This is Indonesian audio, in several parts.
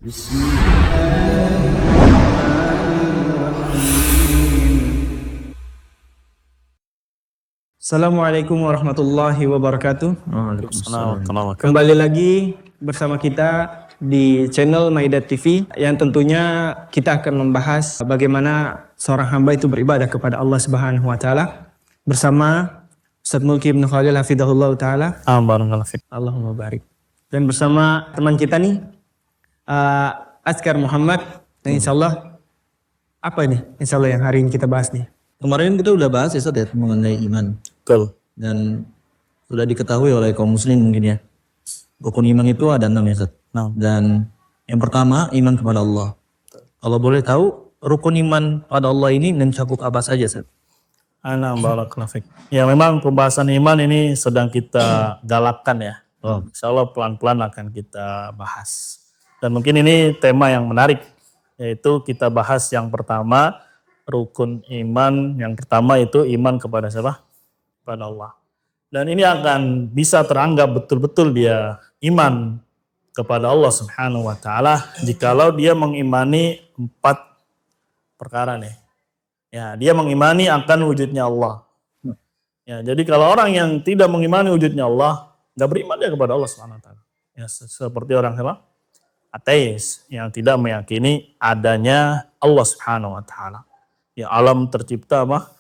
Assalamualaikum warahmatullahi wabarakatuh. Waalaikumsalam. Kembali lagi bersama kita di channel Maidat TV yang tentunya kita akan membahas bagaimana seorang hamba itu beribadah kepada Allah Subhanahu wa taala bersama Ustaz Mulki Ibnu Khalil hafizahullah taala. Barakallahu fiik. Allahumma barik. Dan bersama teman kita nih Askar Muhammad. Dan insyaallah apa ini? Insyaallah yang hari ini kita bahas nih. Kemarin kita udah bahas ya Ustaz ya mengenai iman. Betul. Dan sudah diketahui oleh kaum muslim mungkin ya. Rukun iman itu ada 6 ya Ustaz. Dan yang pertama iman kepada Allah. Kalau boleh tahu rukun iman pada Allah ini mencakup apa saja Ustaz? Barakallahu fiik. Ya memang pembahasan iman ini sedang kita galakkan ya. Insyaallah pelan-pelan akan kita bahas. Dan mungkin ini tema yang menarik, yaitu kita bahas yang pertama, rukun iman yang pertama itu iman kepada siapa? Kepada Allah. Dan ini akan bisa teranggap betul-betul dia iman kepada Allah Subhanahu wa taala jikalau dia mengimani 4 perkara nih. Ya, dia mengimani akan wujudnya Allah. Ya, jadi kalau orang yang tidak mengimani wujudnya Allah, enggak beriman dia kepada Allah Subhanahu wa taala. Ya, seperti orang siapa? Ateis yang tidak meyakini adanya Allah Subhanahu wa taala. Ya, alam tercipta apa?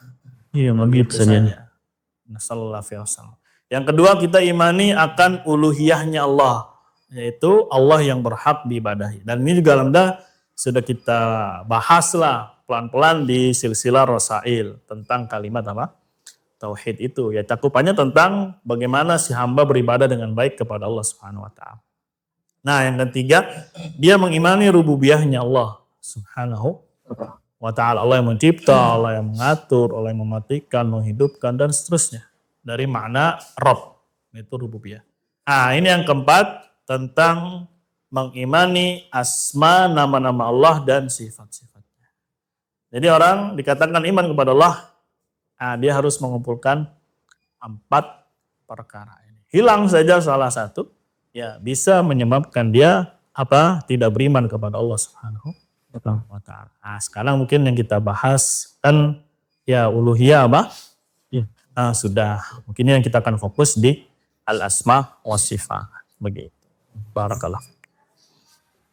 Iya, begitu saja. Nasallallahu alaihi wasallam. Yang kedua kita imani akan uluhiyahnya Allah, yaitu Allah yang berhak diibadahi. Dan ini juga alhamdulillah sudah kita bahas lah pelan-pelan di silsilah Rasail tentang kalimat apa? Tauhid itu. Ya cakupannya tentang bagaimana si hamba beribadah dengan baik kepada Allah Subhanahu wa taala. Nah, yang ketiga, dia mengimani rububiyahnya Allah Subhanahu wa ta'ala. Allah yang mencipta, Allah yang mengatur, Allah yang mematikan, menghidupkan, dan seterusnya. Dari makna Rabb, itu rububiyah. Nah, ini yang keempat, tentang mengimani asma, nama-nama Allah, dan sifat-sifatnya. Jadi orang dikatakan iman kepada Allah, dia harus mengumpulkan 4 perkara ini. Hilang saja salah satu, ya bisa menyebabkan dia tidak beriman kepada Allah Subhanahu wa ta'ala. Nah, sekarang mungkin yang kita bahas kan ya uluhiyah apa? Ya. Sudah. Mungkin yang kita akan fokus di al-asma wa sifat. Begitu. Barakallah.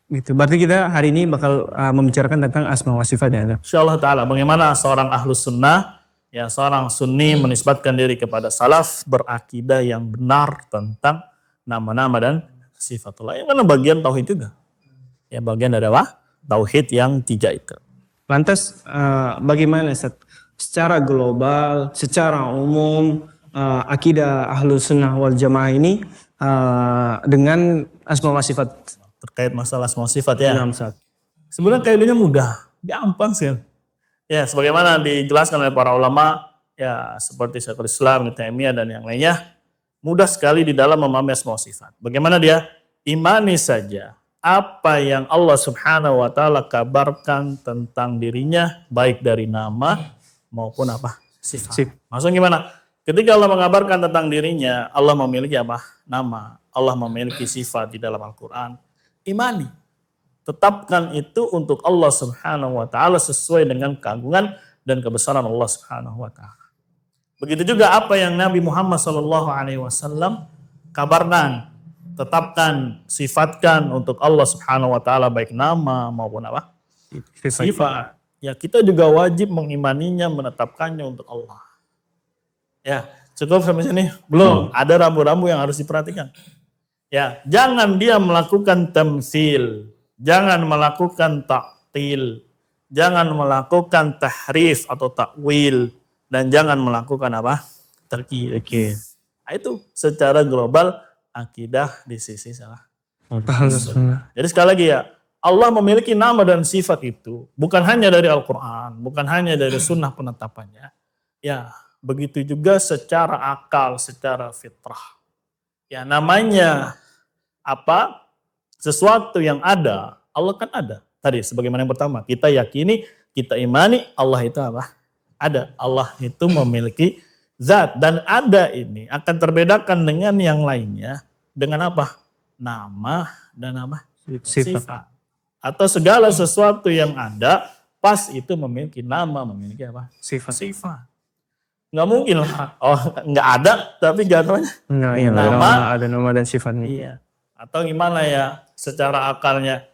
Gitu. Berarti kita hari ini bakal membicarakan tentang asma wa sifat ya. Insyaallah taala bagaimana seorang ahlus sunnah, ya seorang sunni menisbatkan diri kepada salaf berakidah yang benar tentang nama-nama dan sifatullah. Yang mana bagian tauhid juga. Ya bagian dari apa? Tauhid yang 3 itu. Lantas bagaimana Ustaz? Secara global, secara umum akidah Ahlus Sunnah wal Jamaah ini dengan asma wa sifat Terkait masalah asma wa sifat ya. Ustaz. Sebenarnya kaidahnya mudah, gampang sih. Ya sebagaimana dijelaskan oleh para ulama, ya seperti Syekhul Islam, Ibnu Taimiyah dan yang lainnya, mudah sekali di dalam memahami asma wa sifat. Bagaimana dia? Imani saja apa yang Allah Subhanahu wa taala kabarkan tentang dirinya baik dari nama maupun apa? Sifat. Maksudnya gimana? Ketika Allah mengabarkan tentang dirinya, Allah memiliki apa? Nama. Allah memiliki sifat di dalam Al-Qur'an. Imani. Tetapkan itu untuk Allah Subhanahu wa taala sesuai dengan keagungan dan kebesaran Allah Subhanahu wa taala. Begitu juga apa yang Nabi Muhammad SAW kabarkan, tetapkan, sifatkan untuk Allah Subhanahu wa taala baik nama maupun apa? Sifat. Ya, kita juga wajib mengimaninya, menetapkannya untuk Allah. Ya, cukup sampai sini? Belum, ada rambu-rambu yang harus diperhatikan. Ya, jangan dia melakukan tamtsil, jangan melakukan ta'til, jangan melakukan tahrif atau takwil, dan jangan melakukan apa? Terkir. Nah, itu secara global akidah di sisi salah. Jadi sekali lagi ya, Allah memiliki nama dan sifat itu bukan hanya dari Al-Quran, bukan hanya dari sunnah penetapannya. Ya, begitu juga secara akal, secara fitrah. Ya, namanya apa? Sesuatu yang ada, Allah kan ada. Tadi sebagaimana yang pertama, kita yakini, kita imani Allah itu apa? Ada. Allah itu memiliki zat, dan ada ini akan terbedakan dengan yang lainnya dengan apa? Nama dan apa? Sifat. atau segala sesuatu yang ada pas itu memiliki nama, memiliki apa? Sifat. Sifat. Nggak mungkin lah. Oh, nggak ada tapi nggak namanya. Nah, iya, Nama. ada nama dan sifatnya. Iya. Atau gimana ya secara akalnya?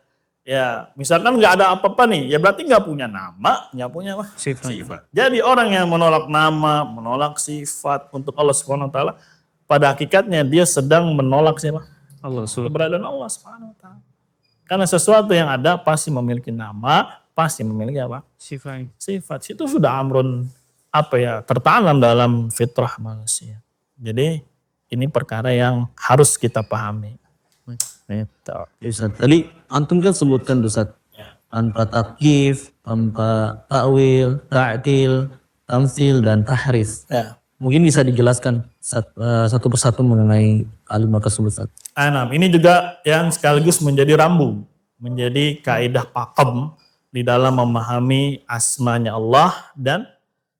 Ya, misalkan nggak ada apa-apa nih, ya berarti nggak punya nama, nggak punya apa? Sifat. Jadi orang yang menolak nama, menolak sifat untuk Allah Subhanahu wa taala, pada hakikatnya dia sedang menolak siapa? Allah subhanahu. Keberadaan Allah Subhanahu wa taala. Karena sesuatu yang ada pasti memiliki nama, pasti memiliki apa? Sifat. Sifat. Itu sudah amrun apa ya? Tertanam dalam fitrah manusia. Jadi ini perkara yang harus kita pahami. Itu. Ya, Ustaz. Tadi antum kan sebutkan tuh, Ustaz, tanpa takyif, tanpa ta'wil, ta'til, tamsil, dan tahrif. Ya. Mungkin bisa dijelaskan satu persatu mengenai kalimat tersebut, Ustaz. Ini juga yang sekaligus menjadi rambu, menjadi kaidah pakem di dalam memahami asmanya Allah dan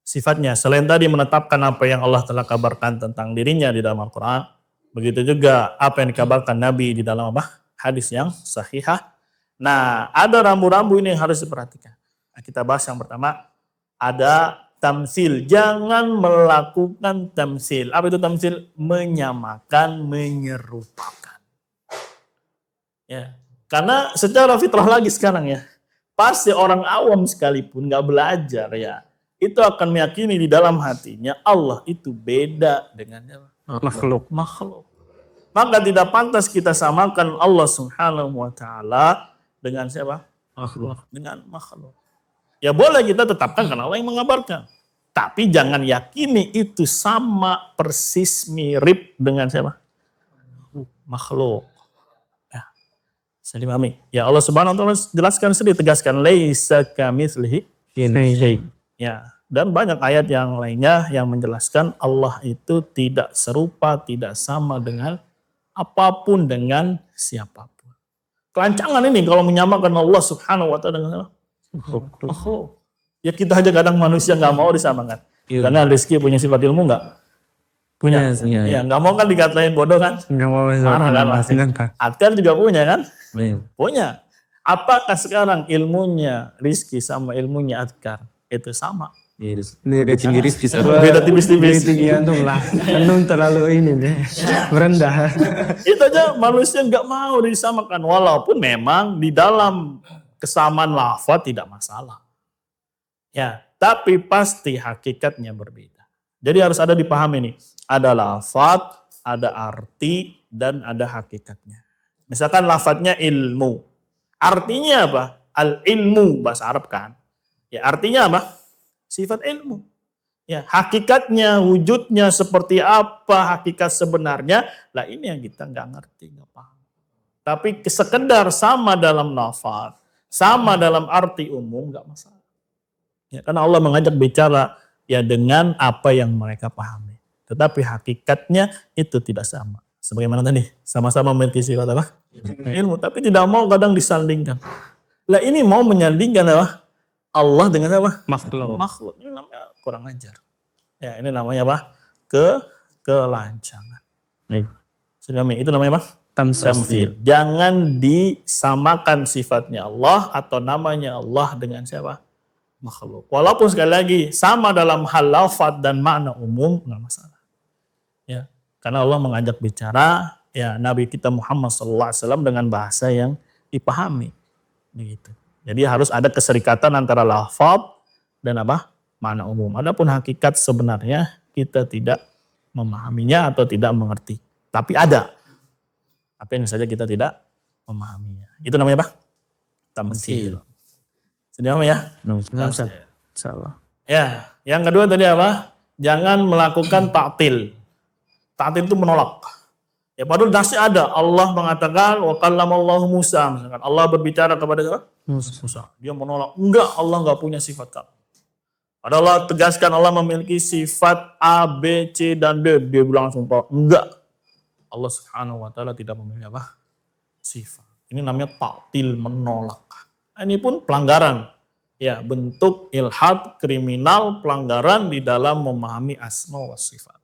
sifatnya. Selain tadi menetapkan apa yang Allah telah kabarkan tentang dirinya di dalam Al-Quran, begitu juga apa yang dikabarkan Nabi di dalam apa? Hadis yang sahihah. Nah, ada rambu-rambu ini yang harus diperhatikan. Nah, kita bahas yang pertama, ada tamsil. Jangan melakukan tamsil. Apa itu tamsil? Menyamakan, menyerupakan. Ya, karena secara fitrah lagi sekarang ya, pasti orang awam sekalipun nggak belajar ya, itu akan meyakini di dalam hatinya Allah itu beda dengan Makhluk. Maka tidak pantas kita samakan Allah Subhanahu wa taala dengan siapa? Makhluk. Dengan makhluk. Ya boleh kita tetapkan karena Allah yang mengabarkan. Tapi jangan yakini itu sama persis mirip dengan siapa? Makhluk. Ya. Saya dipahami. Ya Allah Subhanahu wa taala jelaskan sendiri, tegaskan laisa kamitslihi syai'. Ya. Dan banyak ayat yang lainnya yang menjelaskan Allah itu tidak serupa, tidak sama dengan apapun, dengan siapapun. Kelancangan ini kalau menyamakan Allah Subhanahu wa taala dengan apa? Makhluk. Ya kita aja kadang manusia nggak mau disamakan. Iya. Karena Rizky punya sifat ilmu nggak? Punya. Iya. Ya nggak mau kan dikatain bodoh kan? Enggak mau Marah kan pasti. Adkar juga punya kan? Iya. Punya. Apakah sekarang ilmunya Rizky sama ilmunya Adkar itu sama? Iya. Dia tinggi rizki. Beda tipis-tipis. Tinggi antum lah. Antum terlalu ini deh. Merendah. Itu aja manusia nggak mau disamakan. Walaupun memang di dalam kesamaan lafaz tidak masalah. Ya, tapi pasti hakikatnya berbeda. Jadi harus ada dipahami nih. Ada lafaz, ada arti, dan ada hakikatnya. Misalkan lafaznya ilmu. Artinya apa? Al-ilmu, bahasa Arab kan. Ya, artinya apa? Sifat ilmu. Ya, hakikatnya, wujudnya seperti apa, hakikat sebenarnya, lah ini yang kita nggak ngerti, nggak paham. Tapi sekedar sama dalam lafaz, sama dalam arti umum, nggak masalah. Ya, karena Allah mengajak bicara ya dengan apa yang mereka pahami. Tetapi hakikatnya itu tidak sama. Sebagaimana tadi, sama-sama memiliki sifat apa? Ilmu, tapi tidak mau kadang disandingkan. Lah ini mau menyandingkan apa? Allah dengan apa? Makhluk. Ini namanya kurang ajar. Ya, ini namanya apa? Kelancangan. Baik. Itu namanya apa? Tamsil. Jangan disamakan sifatnya Allah atau namanya Allah dengan siapa? Makhluk. Walaupun sekali lagi sama dalam hal lafaz dan makna umum, nggak masalah. Ya, karena Allah mengajak bicara ya Nabi kita Muhammad SAW dengan bahasa yang dipahami. Begitu. Jadi harus ada keserikatan antara lafaz dan apa? Makna umum. Adapun hakikat sebenarnya kita tidak memahaminya atau tidak mengerti. Tapi ada. Apa yang saja kita tidak memahaminya. Itu namanya apa? Tamsil. Sudah ya? Salah. Ya, yang kedua tadi apa? Jangan melakukan ta'til. Ta'til itu menolak. Ya padahal nasnya ada. Allah mengatakan wa kallamallahu Musa. Misalkan Allah berbicara kepada siapa? Musa. Dia menolak. Enggak, Allah enggak punya sifat tak. Padahal Allah tegaskan Allah memiliki sifat A, B, C, dan D. Dia bilang langsung enggak. Allah Subhanahu wa taala tidak memiliki apa? Sifat. Ini namanya ta'til, menolak. Ini pun pelanggaran. Ya, bentuk ilhad, kriminal, pelanggaran di dalam memahami asma wa sifat.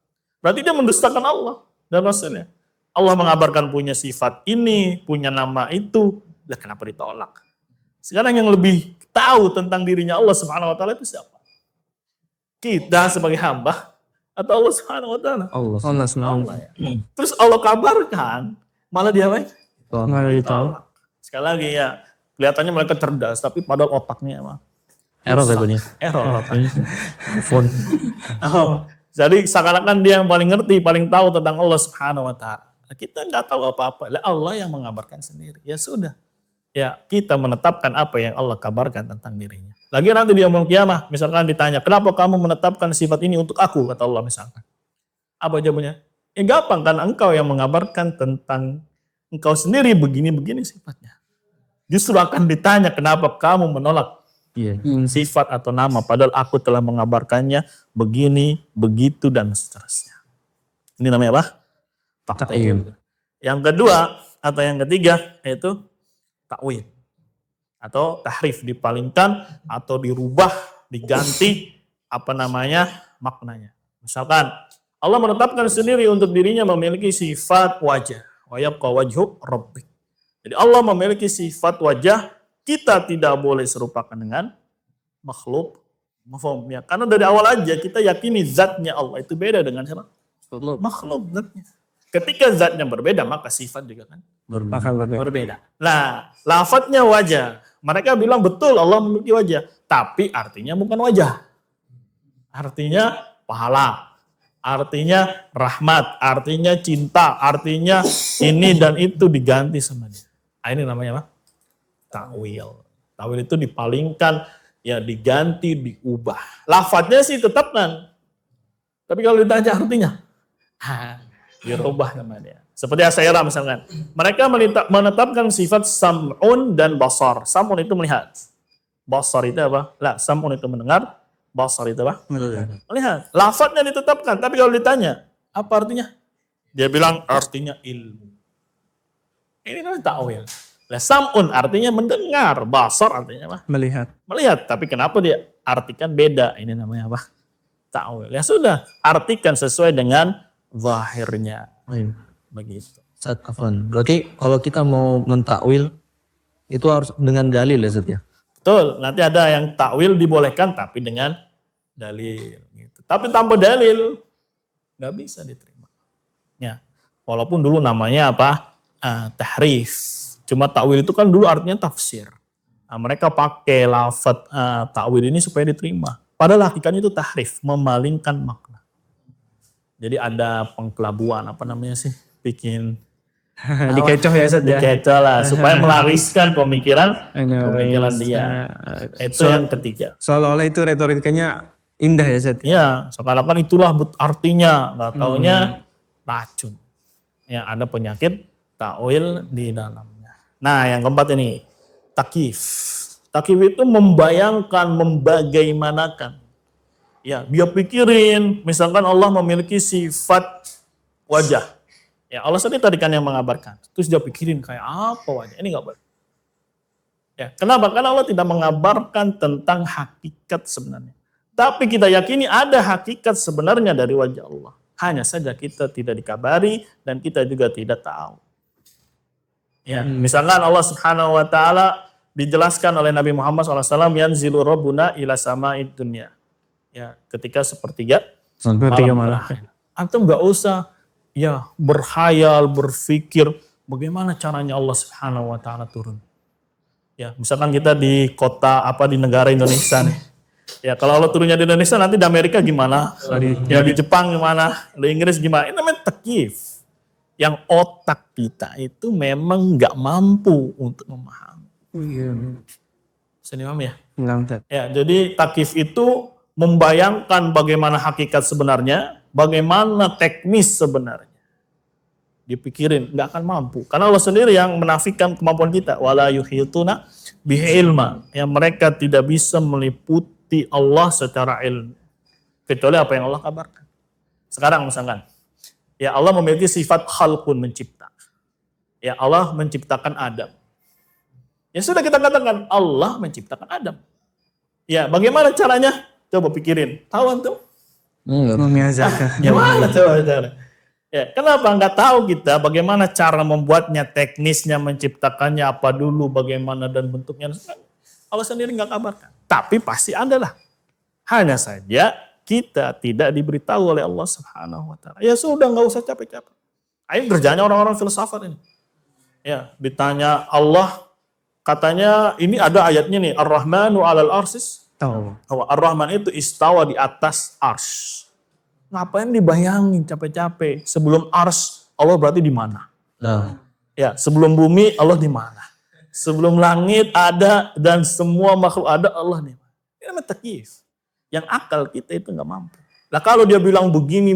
Berarti dia mendustakan Allah dan Rasulnya. Allah mengabarkan punya sifat ini, punya nama itu. Lah kenapa ditolak? Sekarang yang lebih tahu tentang dirinya Allah Subhanahu wa taala itu siapa? Kita sebagai hamba atau Allah Subhanahu wa taala? Allah. Allah SWT. Allah ya. Terus Allah kabarkan, malah dia baik. Nggak ada tahu. Sekali lagi ya, kelihatannya mereka cerdas, tapi padahal otaknya emang Error katanya. error. Phone. Oh, jadi seakan-akan dia yang paling ngerti, paling tahu tentang Allah Subhanahu wa taala. Kita nggak tahu apa-apa. Lah Allah yang mengabarkan sendiri. Ya sudah. Ya, kita menetapkan apa yang Allah kabarkan tentang dirinya. Lagi nanti di yaumul qiyamah, misalkan ditanya, "Kenapa kamu menetapkan sifat ini untuk aku?" kata Allah misalkan. Apa jawabannya? Ya gampang, kan engkau yang mengabarkan tentang engkau sendiri begini-begini sifatnya. Justru akan ditanya, kenapa kamu menolak Iya. sifat atau nama, padahal aku telah mengabarkannya begini, begitu, dan seterusnya. Ini namanya apa? Takwil. Yang kedua atau yang ketiga yaitu takwil atau tahrif, dipalingkan atau dirubah, diganti maknanya. Misalkan Allah menetapkan sendiri untuk dirinya memiliki sifat wajah. Wa yabqa wajhu rabbik. Jadi Allah memiliki sifat wajah, kita tidak boleh serupakan dengan makhluk. Mafhum ya? Karena dari awal aja kita yakini zatnya Allah itu beda dengan siapa? Makhluk zatnya. Ketika zatnya berbeda, maka sifat juga kan berbeda. Nah, lafadznya wajah. Mereka bilang betul Allah memiliki wajah. Tapi artinya bukan wajah. Artinya pahala. Artinya rahmat. Artinya cinta. Artinya ini dan itu diganti sama dia. Nah, ini namanya apa? Takwil. Takwil itu dipalingkan, ya diganti, diubah. Lafadznya sih tetap kan. Tapi kalau ditanya artinya, dirubah sama dia. Seperti Asy'ariyah misalkan. Mereka menetapkan sifat sam'un dan basar. Sam'un itu melihat. Basar itu apa? Lah, sam'un itu mendengar. Basar itu apa? Melihat. Lafadznya ditetapkan. Tapi kalau ditanya, apa artinya? Dia bilang artinya ilmu. Ini namanya ta'wil. Lah, sam'un artinya mendengar. Basar artinya apa? Melihat. Melihat. Tapi kenapa dia artikan beda? Ini namanya apa? Ta'wil. Ya sudah. Artikan sesuai dengan zahirnya. Begitu. Ustaz, afwan. Berarti kalau kita mau mentakwil itu harus dengan dalil ya Ustaz ya? Betul. Nanti ada yang takwil dibolehkan tapi dengan dalil. Gitu. Tapi tanpa dalil nggak bisa diterima. Ya. Walaupun dulu namanya apa? Tahrif. Cuma takwil itu kan dulu artinya tafsir. Nah, mereka pakai lafadz takwil ini supaya diterima. Padahal hakikatnya itu tahrif, memalingkan makna. Jadi ada pengkelabuan, apa namanya sih? Bikin Dikecoh ya Ustaz ya. dikecoh lah supaya melariskan pemikiran dia. Itu yang ketiga. Seolah-olah itu retorikanya indah ya Ustaz. Ya, seakan-akan itulah artinya, nggak taunya racun. Ya, ada penyakit takwil di dalamnya. Nah, yang keempat ini takyif. Takyif itu membayangkan, membagaimanakan. Ya, dia pikirin, misalkan Allah memiliki sifat wajah. Ya, Allah sendiri tadi kan yang mengabarkan. Terus dia pikirin kayak apa wajah. Ini nggak boleh. Ya, kenapa? Karena Allah tidak mengabarkan tentang hakikat sebenarnya. Tapi kita yakini ada hakikat sebenarnya dari wajah Allah. Hanya saja kita tidak dikabari dan kita juga tidak tahu. Ya, misalkan Allah Subhanahu wa taala dijelaskan oleh Nabi Muhammad SAW, yanzilu rabbuna ila sama'id dunya. Ya, ketika sepertiga malam terakhir. Antum nggak usah ya berhayal, berpikir bagaimana caranya Allah Subhanahu wa taala turun. Ya, misalkan kita di kota di negara Indonesia nih. Ya, kalau Allah turunnya di Indonesia, nanti di Amerika gimana? Ya, di Jepang gimana? Di Inggris gimana? Ini namanya takyif. Yang otak kita itu memang nggak mampu untuk memahami. Bisa dipahami ya? Ya, jadi takyif itu membayangkan bagaimana hakikat sebenarnya, bagaimana teknis sebenarnya. Dipikirin, nggak akan mampu. Karena Allah sendiri yang menafikan kemampuan kita. Wala yuhituna bihi ilma. Yang mereka tidak bisa meliputi Allah secara ilmu. Kecuali apa yang Allah kabarkan. Sekarang misalkan, ya Allah memiliki sifat khalqun, mencipta. Ya Allah menciptakan Adam. Ya sudah kita katakan, Allah menciptakan Adam. Ya bagaimana caranya? Coba pikirin. Tahu antum? Memiazakan. Ya mana coba cara? Ya, kenapa nggak tahu kita bagaimana cara membuatnya, teknisnya, menciptakannya apa dulu, bagaimana dan bentuknya? Allah sendiri nggak kabarkan. Tapi pasti ada lah. Hanya saja kita tidak diberitahu oleh Allah Subhanahu wa taala. Ya sudah, nggak usah capek-capek. Ayo kerjanya orang-orang filsafat ini. Ya, ditanya Allah, katanya ini ada ayatnya nih, Ar-Rahmanu 'alal arsis. Tahu. Bahwa Ar-Rahman itu istawa di atas ars. Ngapain dibayangin capek-capek? Sebelum ars, Allah berarti di mana? Nah, Ya, sebelum bumi Allah di mana? Sebelum langit ada dan semua makhluk ada, Allah di mana? Ini namanya takyif. Yang akal kita itu nggak mampu. Nah kalau dia bilang begini,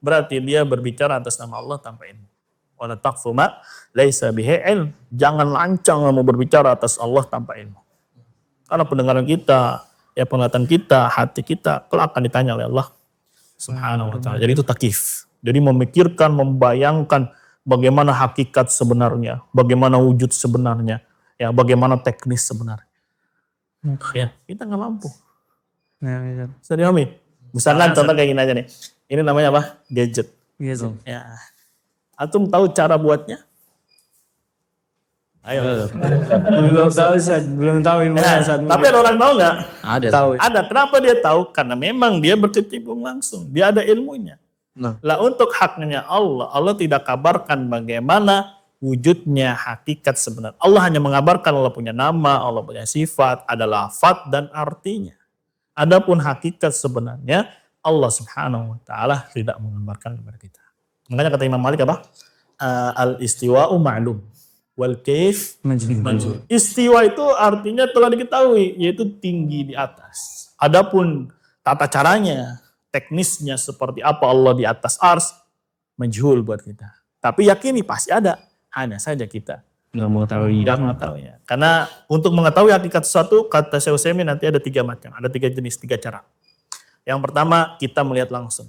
berarti dia berbicara atas nama Allah tanpa ilmu. Wala taqfu ma laisa bihi ilm. Jangan lancang mau berbicara atas Allah tanpa ilmu. Karena pendengaran kita, ya penglihatan kita, hati kita, kelak akan ditanya oleh Allah Subhanahu wa ta'ala. Jadi itu takyif. Jadi memikirkan, membayangkan bagaimana hakikat sebenarnya, bagaimana wujud sebenarnya, ya bagaimana teknis sebenarnya. Ya, kita nggak mampu. Nah, Bisa dipahami? Misalkan contoh kayak gini aja nih. Ini namanya apa? Gadget. gitu. Ya. Antum tahu cara buatnya? Ayo. Belum tahu Ustaz, belum tahu ilmu Ustaz. Tapi ada orang tahu nggak? ada. Tahu. Ada. Kenapa dia tahu? Karena memang dia berkecimpung langsung. Dia ada ilmunya. Nah, Lah untuk haknya Allah, Allah tidak kabarkan bagaimana wujudnya hakikat sebenarnya. Allah hanya mengabarkan Allah punya nama, Allah punya sifat, ada lafaz dan artinya. Adapun hakikat sebenarnya Allah Subhanahu wa taala tidak mengabarkan kepada kita. Makanya kata Imam Malik apa? Al-istiwa'u ma'lum wal kaif majhul. Istiwa itu artinya telah diketahui, yaitu tinggi di atas. Adapun tata caranya, teknisnya seperti apa Allah di atas ars, majhul buat kita. Tapi yakini pasti ada, hanya saja kita nggak mau tahu. tidak mengetahuinya. Karena untuk mengetahui hakikat sesuatu, kata Syekh Utsaimin nanti ada 3 macam, ada 3 jenis, 3 cara. Yang pertama, kita melihat langsung.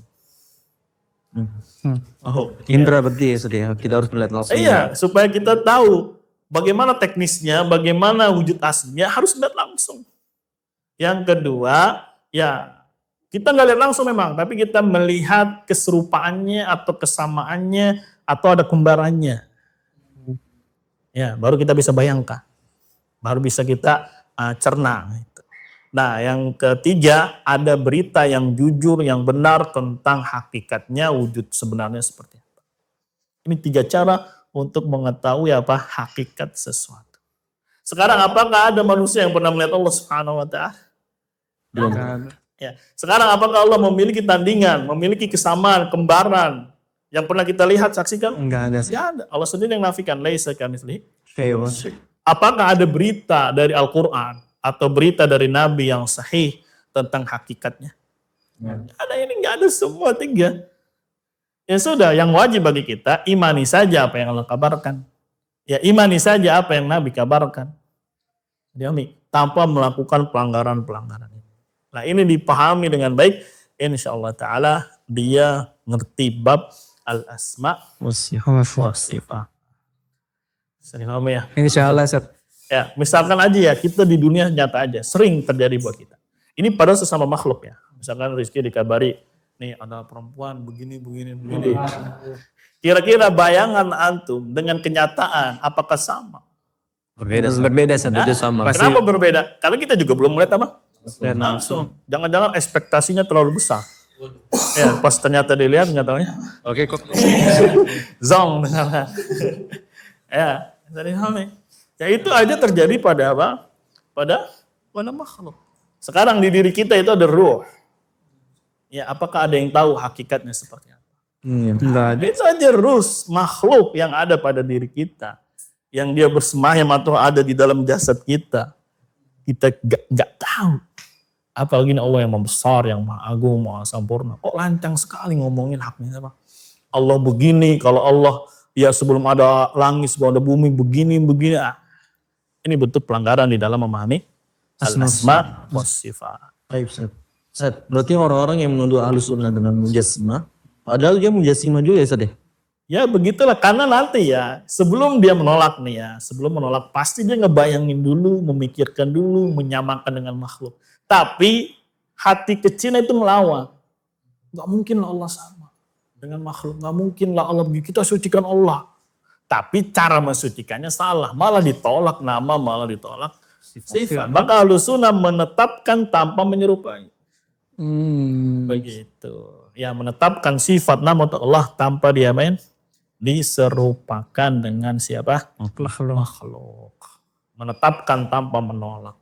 Oh, Indra berarti ya sedih. Kita harus melihat langsung. iya, supaya kita tahu bagaimana teknisnya, bagaimana wujud aslinya, harus lihat langsung. Yang kedua, ya kita nggak lihat langsung memang, tapi kita melihat keserupaannya atau kesamaannya atau ada kembarannya. Ya, baru kita bisa bayangkan. Baru bisa kita cerna. Nah, yang ketiga, ada berita yang jujur, yang benar tentang hakikatnya, wujud sebenarnya seperti apa. Ini 3 cara untuk mengetahui apa hakikat sesuatu. Sekarang apakah ada manusia yang pernah melihat Allah Subhanahu wa taala? Belum. Ya. Sekarang apakah Allah memiliki tandingan, memiliki kesamaan, kembaran yang pernah kita lihat, saksikan? Enggak ada. Tidak ada. Allah sendiri yang nafikan, laisa kamitslihi. Kayak Apakah ada berita dari Al-Quran atau berita dari Nabi yang sahih tentang hakikatnya? Ada, ini nggak ada, semua 3. Ya sudah, yang wajib bagi kita, imani saja apa yang Allah kabarkan. Ya imani saja apa yang Nabi kabarkan. Dihami, tanpa melakukan pelanggaran-pelanggaran ini. Nah ini dipahami dengan baik, insya Allah Ta'ala dia ngerti bab al-asma wa sifat. Paham ya? Insya Allah Ustaz. Ya, misalkan aja ya, kita di dunia nyata aja, sering terjadi buat kita. Ini pada sesama makhluk ya. Misalkan Rizky dikabari, nih ada perempuan begini. Kira-kira bayangan antum dengan kenyataan, apakah sama? Berbeda. Berbeda Ustaz. Hah? sama. Kenapa berbeda? Karena kita juga belum melihat apa? Dan Langsung. Jangan-jangan ekspektasinya terlalu besar. Ya, pas ternyata dilihat nggak taunya. Oke kok. Zong. Ya, dari hal ya itu aja terjadi pada apa? Pada makhluk. Sekarang di diri kita itu ada ruh. Ya, apakah ada yang tahu hakikatnya seperti apa? enggak ada. Itu aja ruh makhluk yang ada pada diri kita. Yang dia bersemayam atau ada di dalam jasad kita. Kita gak tahu. Apalagi Allah yang membesar, yang maha agung, maha sempurna. Kok lancang sekali ngomongin haknya apa? Allah begini, kalau Allah ya sebelum ada langit, sebelum ada bumi, begini. Ini bentuk pelanggaran di dalam memahami al-asma wa sifat. Baik, Ustaz. Berarti orang-orang yang menuduh Ahlus Sunnah dengan mujassimah, padahal dia mujassimah juga ya, Ustaz ya? Ya begitulah, karena nanti ya sebelum dia menolak nih ya, sebelum menolak pasti dia ngebayangin dulu, memikirkan dulu, menyamakan dengan makhluk. Tapi hati kecilnya itu melawan. Gak mungkin lah Allah sama dengan makhluk, gak mungkin lah Allah begitu, kita sucikan Allah. Tapi cara mensucikannya salah, malah ditolak nama, malah ditolak sifat. Maka Ahlus Sunnah menetapkan tanpa menyerupai. Begitu. Ya, menetapkan sifat nama untuk Allah tanpa dia diserupakan dengan siapa? Makhluk. Menetapkan tanpa menolak.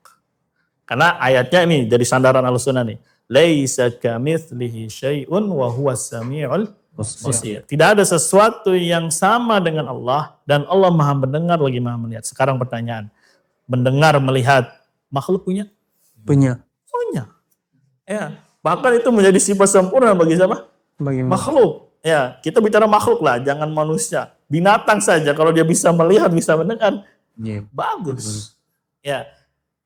Karena ayatnya ini jadi sandaran Ahlussunnah nih. Laisa kamitslihi syai'un wa huwas samiul basir. Tidak ada sesuatu yang sama dengan Allah dan Allah Maha mendengar lagi Maha melihat. Sekarang pertanyaan. Mendengar, melihat, makhluk punya? Punya. Ya, bahkan itu menjadi sifat sempurna bagi siapa? Bagi Makhluk. Ya, kita bicara makhluk lah, jangan manusia. Binatang saja kalau dia bisa melihat, bisa mendengar, bagus. Ya,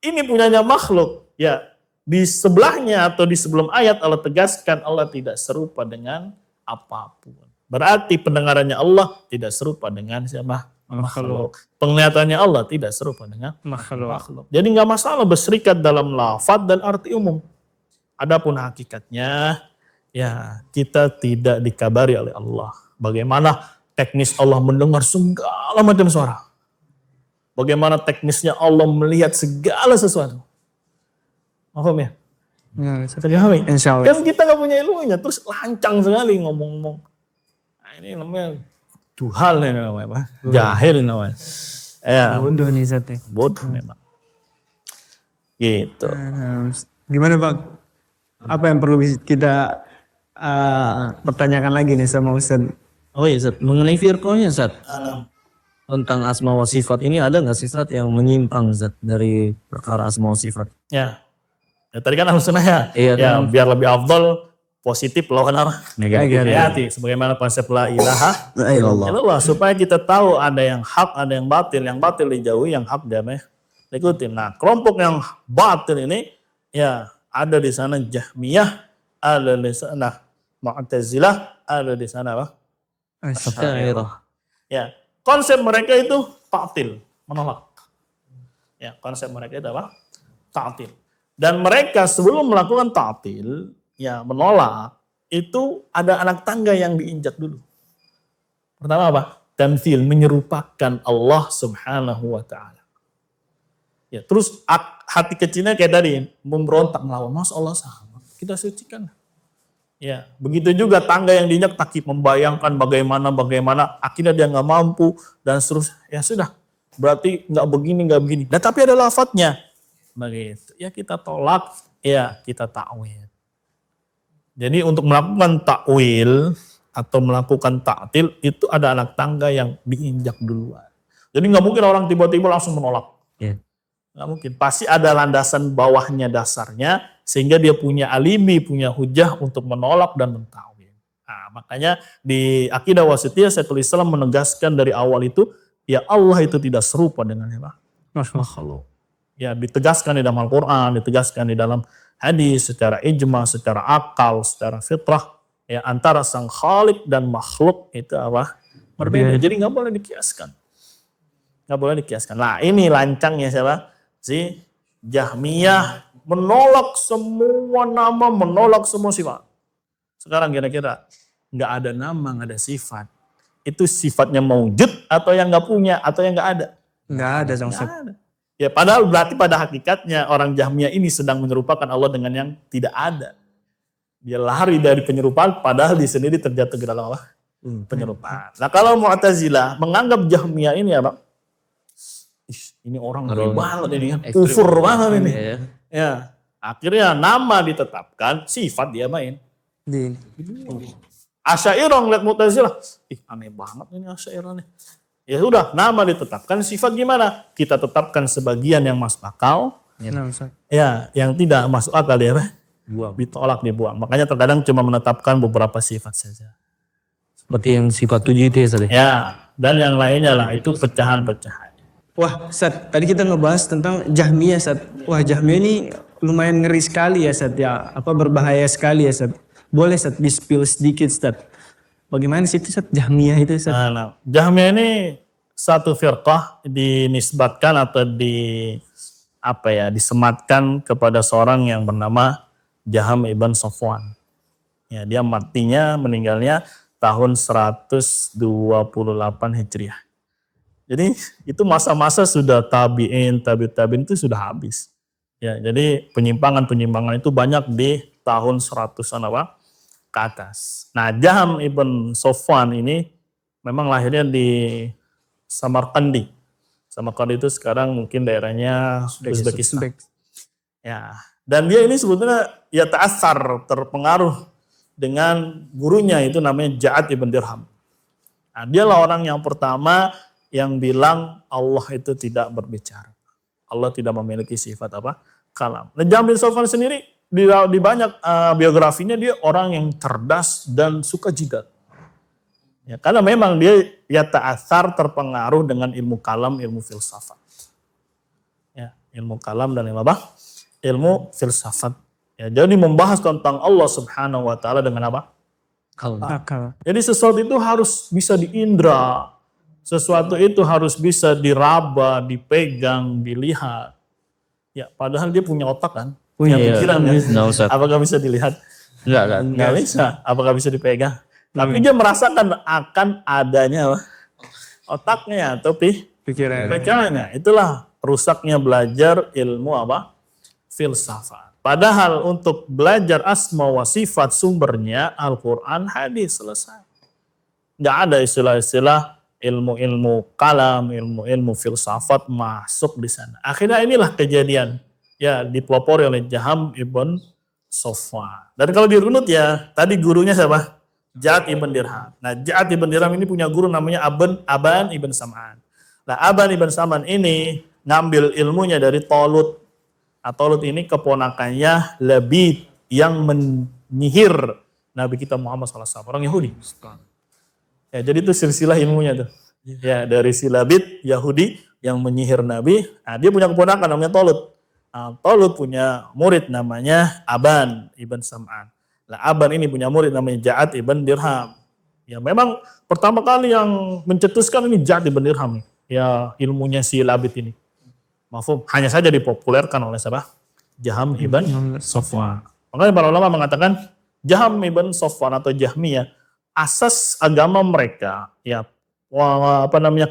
ini punyanya makhluk. Ya, di sebelahnya atau di sebelum ayat Allah tegaskan Allah tidak serupa dengan apapun. Berarti pendengarannya Allah tidak serupa dengan siapa? Makhluk. Penglihatannya Allah tidak serupa dengan makhluk. Jadi nggak masalah berserikat dalam lafaz dan arti umum. Adapun hakikatnya, ya kita tidak dikabari oleh Allah. Bagaimana teknis Allah mendengar segala macam suara. Bagaimana teknisnya Allah melihat segala sesuatu. Paham ya? Insya Allah. Kan kita nggak punya ilmunya, terus lancang sekali ngomong-ngomong. Nah, ini namanya juhal nih namanya, Pak. Jahil namanya. Ya, Bodoh nih Ustaz. bodoh memang. Gitu. Gimana Bang? Apa yang perlu kita pertanyakan lagi nih sama Ustaz? Oh iya Ustaz, mengenai firqahnya Ustaz. Tentang asma wa sifat ini ada nggak sih Ustaz yang menyimpang Ustaz dari perkara asma wa sifat? Ya. Ya tadi kan Ahlussunnah ya. Iya, Ya, kan. biar lebih afdal positif lawan apa? Negatif. Negatif. Sebagaimana konsep la ilaha Allah. illallah, supaya kita tahu ada yang hak, ada yang batil. Yang batil dijauhi, yang hak dia diikutin. Nah, kelompok yang batil ini ya ada di sana Jahmiyah, ada di sana Mu'tazilah, ada di sana apa? Asy'ariyah. Ya, konsep mereka itu ta'til, menolak. Ya, konsep mereka itu apa? Ta'til. Dan mereka sebelum melakukan ta'til, ya menolak, itu ada anak tangga yang diinjak dulu. Pertama apa? Tamtsil, menyerupakan Allah Subhanahu wa taala. Ya, terus hati kecilnya kayak tadi, memberontak melawan, Mas Allah sama, kita sucikan. Ya, begitu juga tangga yang diinjak takib, membayangkan bagaimana, akhirnya dia nggak mampu dan seterusnya. Ya sudah, berarti nggak begini. Nah, tapi ada lafadznya. Begitu. Ya kita tolak, ya kita takwil. Jadi untuk melakukan takwil atau melakukan ta'til itu ada anak tangga yang diinjak duluan. Jadi nggak mungkin orang tiba-tiba langsung menolak. Nggak mungkin. Pasti ada landasan bawahnya dasarnya sehingga dia punya alibi, punya hujah untuk menolak dan mentakwil. Nah, makanya di Aqidah Wasithiyah Syekhul Islam menegaskan dari awal itu ya Allah itu tidak serupa dengan makhluk. Ya ditegaskan di dalam Al-Quran, ditegaskan di dalam hadis secara ijma, secara akal, secara fitrah. Ya antara sang khalik dan makhluk itu apa? Berbeda. Jadi nggak boleh dikiaskan. Nggak boleh dikiaskan. Nah ini lancangnya siapa? Si Jahmiyah menolak semua nama, menolak semua sifat. Sekarang kira-kira nggak ada nama, nggak ada sifat. Itu sifatnya maujud atau yang nggak punya atau yang nggak ada? Nggak ada dong Ustaz. Nggak ada. Ya padahal berarti pada hakikatnya orang Jahmiyah ini sedang menyerupakan Allah dengan yang tidak ada. Dia lari dari penyerupaan padahal di sendiri terjatuh ke dalam apa? Penyerupaan. Nah kalau Mu'tazilah menganggap Jahmiyah ini apa? Ini orang ngeri banget ini kan. Kufur banget ini. Ya. Akhirnya nama ditetapkan, sifat dia main. Asy'ariyah ngeliat Mu'tazilah. Aneh banget ini Asy'ariyah nih. Ya sudah, nama ditetapkan, sifat gimana? Kita tetapkan sebagian yang masuk akal, ya, yang tidak masuk akal ya, ditolak, dibuang. Makanya terkadang cuma menetapkan beberapa sifat saja. Seperti yang sifat 7 itu ya Ustaz. Ya, dan yang lainnya lah itu pecahan-pecahan. Wah, Ustaz, tadi kita ngebahas tentang Jahmiyah, Ustaz. Wah, Jahmiyah ini lumayan ngeri sekali ya, Ustaz ya. Berbahaya sekali ya, Ustaz. Boleh Ustaz di-spill sedikit, Ustaz. Bagaimana sih itu Ustaz Jahmiyah itu Ustaz? Nah, Jahmiyah ini satu firqah dinisbatkan atau disematkan kepada seorang yang bernama Jaham ibn Safwan. Ya, dia meninggalnya tahun 128 Hijriah. Jadi itu masa-masa sudah tabi'in itu sudah habis. Ya, jadi penyimpangan itu banyak di tahun 100-an apa? Ke atas. Nah, Jaham ibn Sofwan ini memang lahirnya di Samarkandi. Samarkandi itu sekarang mungkin daerahnya Uzbekistan. Ya, dan dia ini sebetulnya ya terpengaruh dengan gurunya itu namanya Ja'ad ibn Dirham. Nah, dialah orang yang pertama yang bilang Allah itu tidak berbicara. Allah tidak memiliki sifat apa? Kalam. Nah, Jaham bin Sofwan sendiri di banyak biografinya dia orang yang cerdas dan suka jidat. Ya, karena memang dia ya terpengaruh dengan ilmu kalam, ilmu filsafat. Ya, ilmu kalam dan ilmu apa? Ilmu filsafat. Ya, jadi membahas tentang Allah Subhanahu wa taala dengan apa? Akal. Jadi sesuatu itu harus bisa diindra. Sesuatu itu harus bisa diraba, dipegang, dilihat. Ya, padahal dia punya otak kan? Punya pikiran kan? Nggak usah. Apakah bisa dilihat? Nggak bisa. Apakah bisa dipegang? Tapi dia merasakan akan adanya apa? Otaknya atau pikirannya. Itulah rusaknya belajar ilmu apa? Filsafat. Padahal untuk belajar asma wa sifat sumbernya Al-Quran, hadis, selesai. Nggak ada istilah-istilah ilmu-ilmu kalam, ilmu-ilmu filsafat masuk di sana. Akhirnya inilah kejadian ya dipelopori oleh Jaham ibn Sofwan. Dan kalau dirunut ya, tadi gurunya siapa? Ja'ad ibn Dirham. Nah, Ja'ad ibn Dirham ini punya guru namanya Aban ibn Sam'an. Nah, Aban ibn Sam'an ini ngambil ilmunya dari Talut. Nah, Talut ini keponakannya Labid yang menyihir Nabi kita Muhammad SAW, orang Yahudi. Ya, jadi itu silsilah ilmunya tuh. Ya, dari si Labid Yahudi yang menyihir Nabi. Nah, dia punya keponakan namanya Talut. Nah, Talut punya murid namanya Aban ibn Sam'an. Nah, Aban ini punya murid namanya Ja'ad ibn Dirham. Ya, memang pertama kali yang mencetuskan ini Ja'ad ibn Dirham. Ya, ilmunya si Labid ini. Mafhum, hanya saja dipopulerkan oleh siapa? Jaham ibn Sofwan. Makanya para ulama mengatakan Jaham ibn Sofwan atau Jahmiyah, asas agama mereka, ya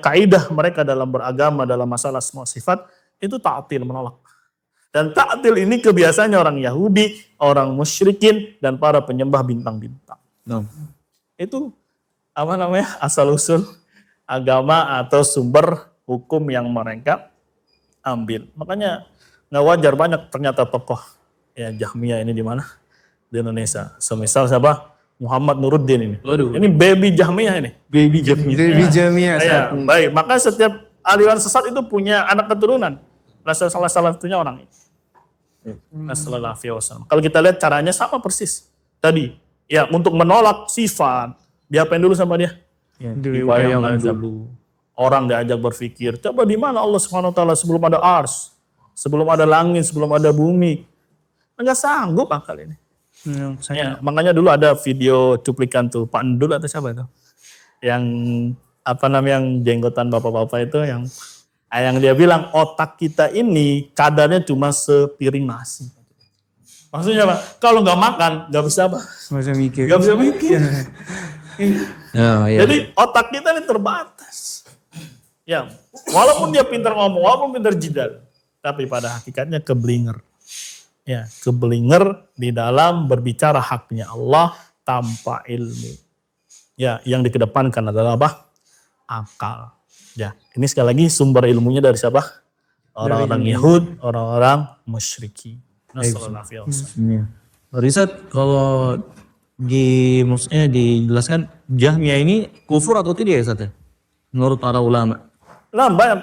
kaidah mereka dalam beragama dalam masalah semua sifat itu ta'til, menolak. Dan ta'til ini kebiasaannya orang Yahudi, orang musyrikin dan para penyembah bintang-bintang. Itu asal usul agama atau sumber hukum yang mereka ambil. Makanya nggak wajar banyak ternyata tokoh ya Jahmiyah ini di mana? Di Indonesia. Semisal siapa? Muhammad Nuruddin ini. Waduh. Ini baby Jahmiyah ini. Baby Jahmiyah. Ya, baik. Maka setiap aliran sesat itu punya anak keturunan. Salah satunya orang ini. Sallallahu alaihi wasallam. Kalau kita lihat caranya sama persis. Tadi, ya untuk menolak sifat, diapain dulu sama dia? Dibayangkan dulu. Orang diajak berpikir, coba di mana Allah Subhanahu wa taala sebelum ada ars, sebelum ada langit, sebelum ada bumi. Enggak sanggup akal ini. Ya, makanya dulu ada video cuplikan tuh Pak Endul atau siapa itu? Yang yang jenggotan bapak-bapak itu yang dia bilang otak kita ini kadarnya cuma sepiring nasi. Maksudnya apa? Kalau nggak makan nggak bisa apa? Nggak bisa mikir. Ya. Jadi otak kita ini terbatas. Ya, walaupun dia pintar ngomong, walaupun pintar jidal, tapi pada hakikatnya keblinger. Ya, keblinger di dalam berbicara haknya Allah tanpa ilmu. Ya, yang dikedepankan adalah apa? Akal. Ya, ini sekali lagi sumber ilmunya dari siapa? Orang-orang Yahud, orang-orang musyriki. Riset kalau maksudnya dijelaskan Jahmiyah ini kufur atau tidak ya Ustaz? Menurut para ulama. Nah, banyak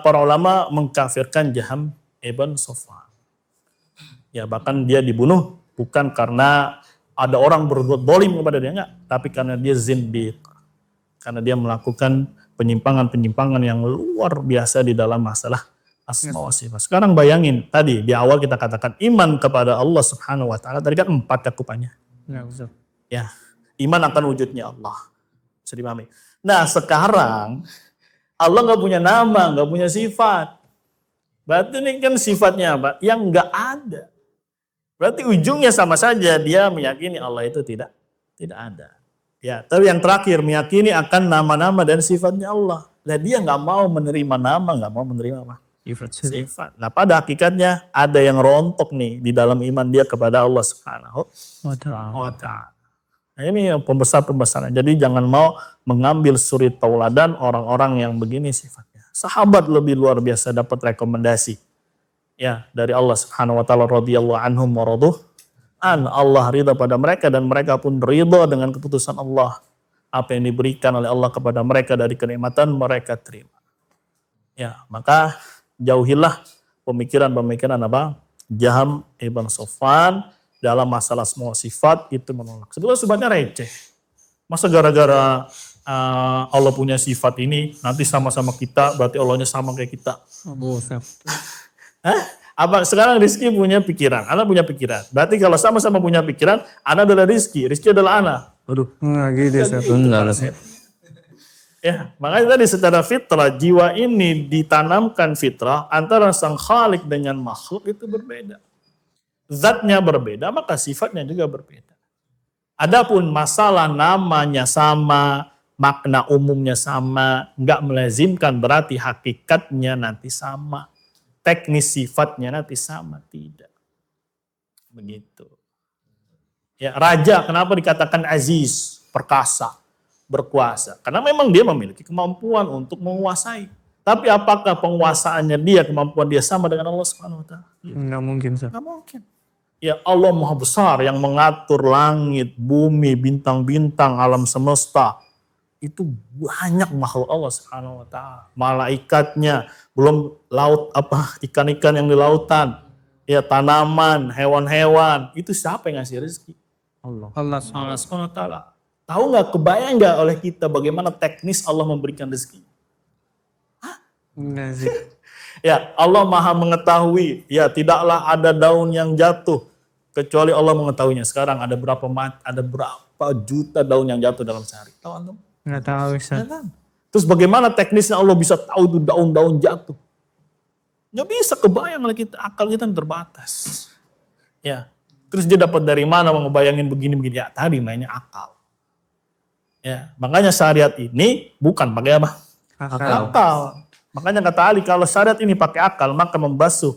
para ulama mengkafirkan Jaham ibn Sofwan. Ya, bahkan dia dibunuh bukan karena ada orang berbuat dolim kepada dia, enggak. Tapi karena dia zindiq. Karena dia melakukan penyimpangan-penyimpangan yang luar biasa di dalam masalah asma wa sifat. Sekarang bayangin, tadi di awal kita katakan iman kepada Allah Subhanahu wa taala, tadi kan 4 cakupannya. Ya, iman akan wujudnya Allah. Bisa dipahami. Nah, sekarang Allah nggak punya nama, nggak punya sifat. Berarti ini kan sifatnya apa? Yang nggak ada. Berarti ujungnya sama saja, dia meyakini Allah itu tidak ada. Ya, tapi yang terakhir meyakini akan nama-nama dan sifatnya Allah. Lah dia nggak mau menerima nama, nggak mau menerima apa? Sifat. Nah pada hakikatnya ada yang rontok nih di dalam iman dia kepada Allah Subhanahu wa Ta'ala. Nah ini yang pembesar-pembesaran. Jadi jangan mau mengambil suri tauladan orang-orang yang begini sifatnya. Sahabat lebih luar biasa dapat rekomendasi ya dari Allah Subhanahu wa Ta'ala radhiyallahu anhum wa raduh an. Allah ridha pada mereka dan mereka pun ridha dengan keputusan Allah. Apa yang diberikan oleh Allah kepada mereka dari kenikmatan mereka terima. Ya, maka jauhilah pemikiran-pemikiran apa? Jaham ibn Safwan dalam masalah semua sifat itu menolak. Sebetulnya sifatnya receh. Masa gara-gara Allah punya sifat ini, nanti sama-sama kita, berarti Allahnya sama kayak kita. Hah? Apa sekarang Rizky punya pikiran, Ana punya pikiran. Berarti kalau sama-sama punya pikiran, Ana adalah Rizky adalah Ana. Waduh. Nggak gitu Ustaz. Enggak. Ya, makanya tadi secara fitrah jiwa ini ditanamkan fitrah antara sang khalik dengan makhluk itu berbeda. Zatnya berbeda, maka sifatnya juga berbeda. Adapun masalah namanya sama, makna umumnya sama, nggak melazimkan berarti hakikatnya nanti sama. Teknis sifatnya nanti sama, tidak. Begitu. Ya, raja kenapa dikatakan aziz, perkasa, berkuasa? Karena memang dia memiliki kemampuan untuk menguasai. Tapi apakah penguasaannya dia, kemampuan dia sama dengan Allah Subhanahu wa Ta'ala? Nggak mungkin Ustaz. Nggak mungkin. Ya Allah Maha Besar yang mengatur langit, bumi, bintang-bintang, alam semesta. Itu banyak makhluk Allah Subhanahu wa Ta'ala. Malaikatnya, belum laut ikan-ikan yang di lautan. Ya tanaman, hewan-hewan. Itu siapa yang ngasih rezeki? Allah Subhanahu wa Ta'ala. Tahu nggak, kebayang nggak oleh kita bagaimana teknis Allah memberikan rezeki? Enggak sih. Ya, Allah Maha mengetahui. Ya, tidaklah ada daun yang jatuh kecuali Allah mengetahuinya. Sekarang ada berapa juta daun yang jatuh dalam sehari? Tahu antum? Nggak tahu Ustaz. Terus bagaimana teknisnya Allah bisa tahu itu daun-daun jatuh? Nggak bisa kebayang oleh kita, akal kita terbatas. Ya, terus dia dapat dari mana ngebayangin begini-begini? Ya, tadi mainnya akal. Ya, makanya syariat ini bukan pakai apa? Akal. Makanya kata Ali, kalau syariat ini pakai akal, maka membasuh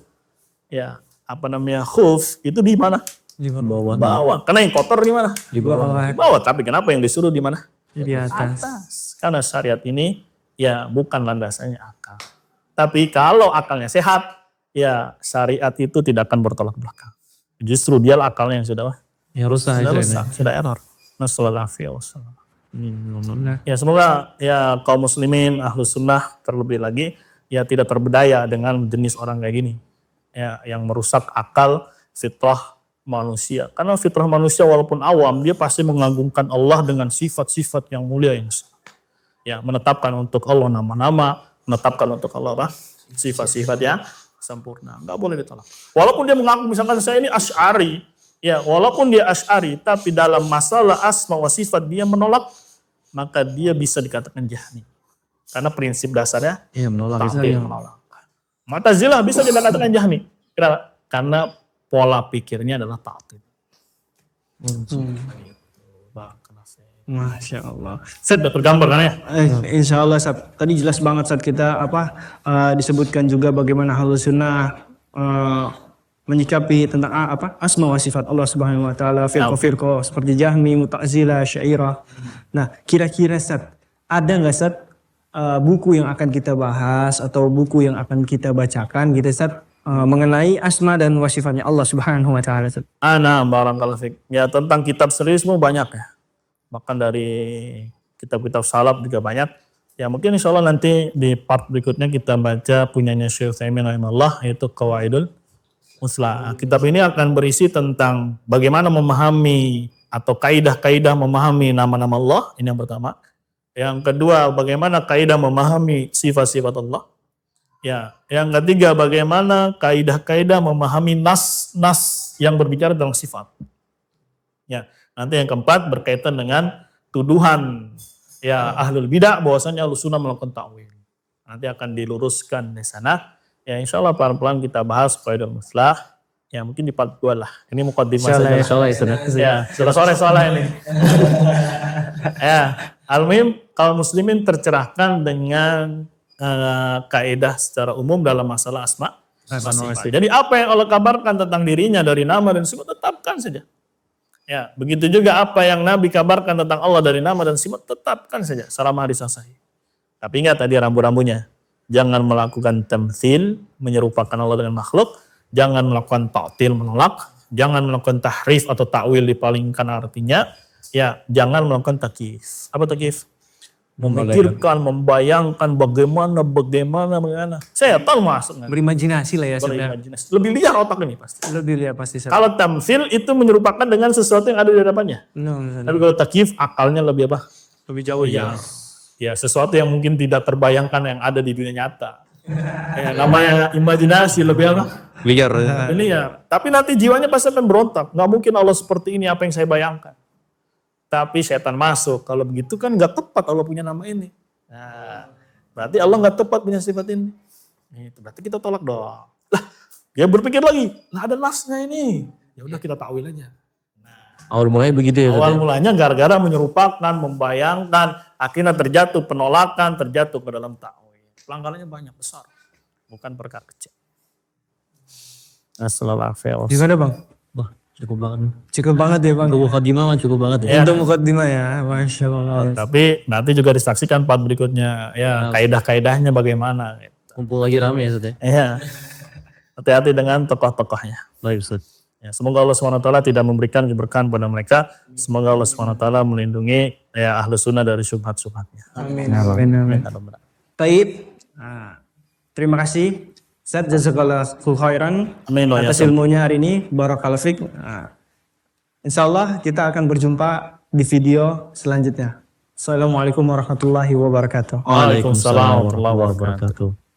khuf itu di mana? Di bawah. Bawah. Karena yang kotor di mana? Di bawah. Di bawah. Tapi kenapa yang disuruh di mana? Di atas. Karena syariat ini ya bukan landasannya akal. Tapi kalau akalnya sehat, ya syariat itu tidak akan bertolak belakang. Justru dia akalnya yang sudah rusak. Sudah error. Nasallallahu Ya semoga ya kaum muslimin ahlus sunnah terlebih lagi ya tidak terbedaya dengan jenis orang kayak gini ya yang merusak akal fitrah manusia. Karena fitrah manusia walaupun awam dia pasti mengagungkan Allah dengan sifat-sifat yang mulia yang ya menetapkan untuk Allah nama-nama, menetapkan untuk Allah sifat-sifat yang sempurna. Enggak boleh ditolak. Walaupun dia mengaku misalkan saya ini Asy'ari, ya walaupun dia Asy'ari tapi dalam masalah asma wa sifat dia menolak, maka dia bisa dikatakan Jahmi. Karena prinsip dasarnya menolak. menolak. Mu'tazilah bisa dikatakan Jahmi. Kenapa? Karena pola pikirnya adalah ta'til. Masya Allah. Sudah tergambar kan ya? Insya Allah tadi jelas banget saat kita disebutkan juga bagaimana Ahlus Sunnah menyikapi tentang asma wa sifat Allah Subhanahu wa Ta'ala, firqah-firqah seperti Jahmi, Mu'tazilah, Asy'ariyah. Nah, kira-kira ada nggak buku yang akan kita bahas atau buku yang akan kita bacakan gitu mengenai asma dan wa sifatnya Allah Subhanahu wa Ta'ala? Ana barakallahu fik. Ya tentang kitab serius banyak ya. Bahkan dari kitab-kitab salaf juga banyak. Ya mungkin insya Allah nanti di part berikutnya kita baca punyanya Syekh Utsaimin rahimahullah yaitu Qawaidul Muslah. Kitab ini akan berisi tentang bagaimana memahami atau kaidah-kaidah memahami nama-nama Allah, ini yang pertama. Yang kedua, bagaimana kaidah memahami sifat-sifat Allah. Ya, yang ketiga, bagaimana kaidah-kaidah memahami nas-nas yang berbicara tentang sifat. Ya, nanti yang keempat berkaitan dengan tuduhan ya ahlul bidah bahwasanya Ahlus Sunnah melakukan ta'wil. Nanti akan diluruskan di sana. Ya insya Allah pelan-pelan kita bahas Qawaidul Muslah. Ya mungkin di part 2 lah. Ini muqaddimah saja. Ya, sudah sore soalnya ini. Ya, al-muhim kaum muslimin tercerahkan dengan kaidah secara umum dalam masalah asma wa sifat. Jadi apa yang Allah kabarkan tentang dirinya dari nama dan sifat tetapkan saja. Ya, begitu juga apa yang Nabi kabarkan tentang Allah dari nama dan sifat tetapkan saja selama hadis sahih. Tapi ingat tadi rambu-rambunya. Jangan melakukan tamtsil, menyerupakan Allah dengan makhluk, jangan melakukan ta'til, menolak, jangan melakukan tahrif atau ta'wil dipalingkan artinya, ya jangan melakukan takyif. Apa takyif? Memikirkan, membayangkan bagaimana. Setan masuk. Berimajinasi lah ya sebenarnya. Berimajinasi. Lebih liar otak ini pasti. Lebih lihat pasti. Kalau tamtsil itu menyerupakan dengan sesuatu yang ada di hadapannya. No. Tapi kalau takyif akalnya lebih apa? Lebih jauh ya. Ya sesuatu yang mungkin tidak terbayangkan yang ada di dunia nyata. Ya, namanya imajinasi lebih apa? Liar. Ini ya. Tapi nanti jiwanya pasti akan berontak. Nggak mungkin Allah seperti ini apa yang saya bayangkan. Tapi setan masuk. Kalau begitu kan nggak tepat Allah punya nama ini. Nah, berarti Allah nggak tepat punya sifat ini. Itu berarti kita tolak dong. Lah, dia berpikir lagi. Lah ada nasnya ini. Ya udah kita takwil aja. Awal mulanya begitu ya. Awal mulanya gara-gara menyerupakan, membayangkan, akhirnya terjatuh penolakan, terjatuh ke dalam takwil. Pelanggarannya banyak besar, bukan perkara kecil. Assalamualaikum. Gimana bang? Wah, cukup banget. Cukup banget ya bang. Untuk mukadimah mah cukup banget ya. Untuk mukadimah ya, masya Allah. Tapi nanti juga disaksikan part berikutnya, ya kaidah-kaidahnya bagaimana. Gitu. Kumpul lagi rame ya Ustaz ya. Iya. Hati-hati dengan tokoh-tokohnya. Baik Ustaz. Ya, semoga Allah SWT tidak memberikan keberkahan pada mereka. Semoga Allah SWT melindungi ya ahlu sunnah dari syubhat-syubhatnya. Amin. Amin. Taib. Terima kasih. Ustaz jazakallahu khairan Amin. atas ilmunya hari ini. Barakallahu fiik. Insyaallah kita akan berjumpa di video selanjutnya. Assalamualaikum warahmatullahi wabarakatuh. Waalaikumsalam warahmatullahi wabarakatuh.